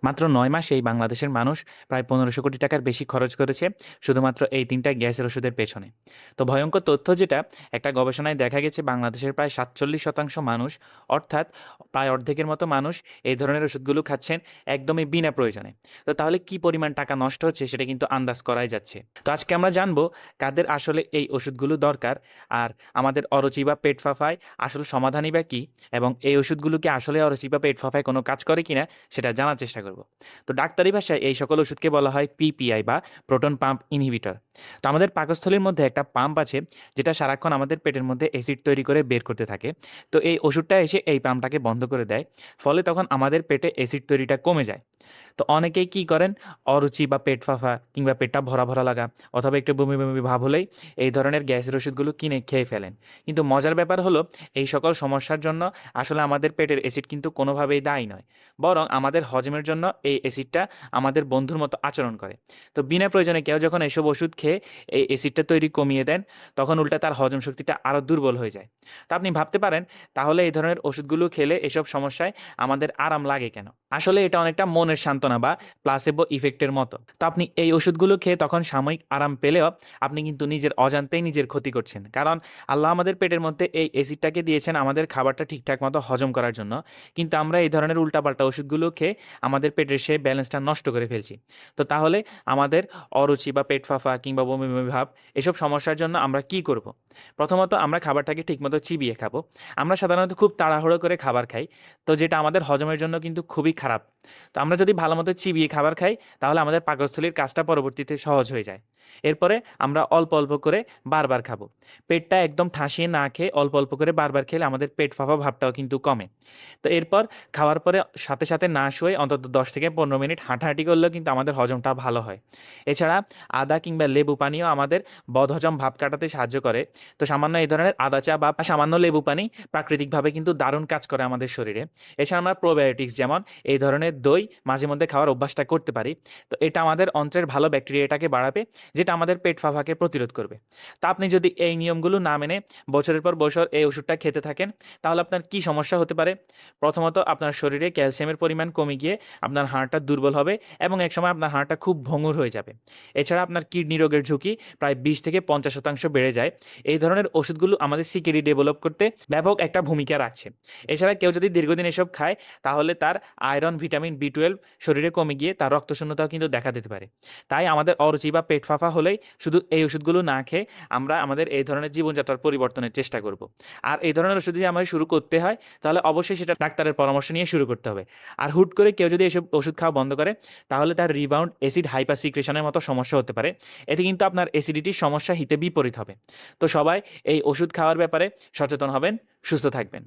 মাত্র ৯ মাসেই বাংলাদেশের মানুষ প্রায় ১৫০০ কোটি টাকার বেশি খরচ করেছে শুধুমাত্র এই ৩টা গ্যাসের ওষুধের পেছনে। তো ভয়ংকর তথ্য যেটা, একটা গবেষণায় দেখা গেছে বাংলাদেশের প্রায় ৪৭% মানুষ, অর্থাৎ প্রায় অর্ধেকের মতো মানুষ এই ধরনের ওষুধগুলো খাচ্ছেন একদমই বিনা প্রয়োজনে। তো তাহলে কি পরিমাণ টাকা নষ্ট হচ্ছে সেটা কিন্তু আন্দাজ করাই যাচ্ছে। তো আজকে আমরা জানবো কাদের আসলে এই ওষুধগুলো দরকার, আর আমাদের অরুচি বা পেট ফাঁপায় আসল সমাধানই বা কী, এবং এই ওষুধগুলো কি আসলে অরুচি বা পেট ফাঁপায় কোনো কাজ করে কিনা সেটা জানার চেষ্টা করব। তো ডাক্তারি ভাষায় এই সকল ওষুধকে বলা হয় পিপিআই বা প্রোটন পাম্প ইনহিবিটর। তো আমাদের পাকস্থলীর মধ্যে একটা পাম্প আছে যেটা সারাক্ষণ আমাদের পেটের মধ্যে অ্যাসিড তৈরি করে বের করতে থাকে। তো এই ওষুধটা এসে এই পাম্পটাকে বন্ধ করে দেয়, ফলে তখন আমাদের পেটে অ্যাসিড তৈরিটা কমে যায়। তো অনেকেই কি করেন, অরুচি বা পেট ফাঁপা কিংবা পেটটা ভরা ভরা লাগা অথবা একটু বমি বমি ভাব হলেই এই ধরনের গ্যাসের ওষুধগুলো কিনে খেয়ে ফেলেন। কিন্তু মজার ব্যাপার হলো, এই সকল সমস্যার জন্য আসলে আমাদের পেটের অ্যাসিড কিন্তু কোনোভাবেই দায়ী নয়, বরং আমাদের হজমের জন্য এই অ্যাসিডটা আমাদের বন্ধুর মতো আচরণ করে। তো বিনা প্রয়োজনে কেউ যখন এইসব ওষুধ খেয়ে এই অ্যাসিডটা তৈরি কমিয়ে দেন, তখন উল্টা তার হজম শক্তিটা আরও দুর্বল হয়ে যায়। তো আপনি ভাবতে পারেন, তাহলে এই ধরনের ওষুধগুলো খেলে এসব সমস্যায় আমাদের আরাম লাগে কেন? আসলে এটা অনেকটা মনের সান্ত্বনা বা প্লাসেবো ইফেক্টের মতো। তো আপনি এই ওষুধগুলো খেয়ে তখন সাময়িক আরাম পেলেও আপনি কিন্তু নিজের অজান্তেই নিজের ক্ষতি করছেন। কারণ আল্লাহ আমাদের পেটের মধ্যে এই অ্যাসিডটাকে দিয়েছেন আমাদের খাবারটা ঠিকঠাক মতো হজম করার জন্য, কিন্তু আমরা এই ধরনের উল্টাপাল্টা ওষুধগুলো খেয়ে আমাদের পেটের সেই ব্যালেন্সটা নষ্ট করে ফেলছি। তো তাহলে আমাদের অরুচি বা পেট ফাঁপা কিংবা বমি বমি ভাব এসব সমস্যার জন্য আমরা কি করব? প্রথমত আমরা খাবারটাকে ঠিকমতো চিবিয়ে খাবো। আমরা সাধারণত খুব তাড়াহুড়ো করে খাবার খাই, তো যেটা আমাদের হজমের জন্য কিন্তু খুবই খারাপ। তো আমরা যদি ভালোমতো চিবিয়ে খাবার খাই, তাহলে আমাদের পাকস্থলীর কাজটা পরবর্তীতে সহজ হয়ে যায়। এরপরে আমরা অল্প অল্প করে বারবার খাবো। পেটটা একদম ঠাসিয়ে না খেয়ে অল্প অল্প করে বারবার খেলে আমাদের পেট ফাঁপা ভাবটাও কিন্তু কমে। তো এরপর খাওয়ার পরে সাথে সাথে না শুয়ে অন্তত ১০ থেকে ১৫ মিনিট হাঁটাহাঁটি করলেও কিন্তু আমাদের হজমটা ভালো হয়। এছাড়া আদা কিংবা লেবু পানিও আমাদের বদহজম ভাব কাটাতে সাহায্য করে। তো সামান্য এই ধরনের আদা চা বা সামান্য লেবু পানি প্রাকৃতিকভাবে কিন্তু দারুণ কাজ করে আমাদের শরীরে। এছাড়া আমরা প্রোবায়োটিক্স, যেমন এই ধরনের দই মাঝে মধ্যে খাওয়ার অভ্যাসটা করতে পারি। তো এটা আমাদের অন্ত্রের ভালো ব্যাকটেরিয়াটাকে বাড়াবে, যেটা আমাদের পেট ফাঁপাকে প্রতিরোধ করবে। তা আপনি যদি এই নিয়মগুলো না মেনে বছরের পর বছর এই ওষুধটা খেতে থাকেন, তাহলে আপনার কি সমস্যা হতে পারে? প্রথমত, আপনার শরীরে ক্যালসিয়ামের পরিমাণ কমে গিয়ে আপনার হাড়টা দুর্বল হবে এবং একসময় আপনার হাড়টা খুব ভঙ্গুর হয়ে যাবে। এছাড়া আপনার কিডনি রোগের ঝুঁকি প্রায় ২০ থেকে ৫০% বেড়ে যায়। এই ধরনের ওষুধগুলো আমাদের সিকেডি ডেভেলপ করতে ব্যাপক একটা ভূমিকা রাখছে। এছাড়া কেউ যদি দীর্ঘদিন এসব খায়, তাহলে তার আয়রন, ভিটামিন বি 12 শরীরে কমে গিয়ে তার রক্তশূন্যতাও কিন্তু দেখা দিতে পারে। তাই আমাদের অরুচি বা পেট ফাঁপা হলেই শুধু এই ওষুধগুলো না খেয়ে আমরা আমাদের এই ধরনের জীবনযাত্রার পরিবর্তনের চেষ্টা করব। আর এই ধরনের ওষুধ যদি আমাদের শুরু করতে হয়, তাহলে অবশ্যই সেটা ডাক্তারের পরামর্শ নিয়ে শুরু করতে হবে। আর হুট করে কেউ যদি এসব ওষুধ খাওয়া বন্ধ করে, তাহলে তার রিবাউন্ড অ্যাসিড হাইপার সিক্রেশনের মতো সমস্যা হতে পারে। এতে কিন্তু আপনার অ্যাসিডিটির সমস্যা হিতে বিপরীত হবে। তো সবাই এই ওষুধ খাওয়ার ব্যাপারে সচেতন হবেন, সুস্থ থাকবেন।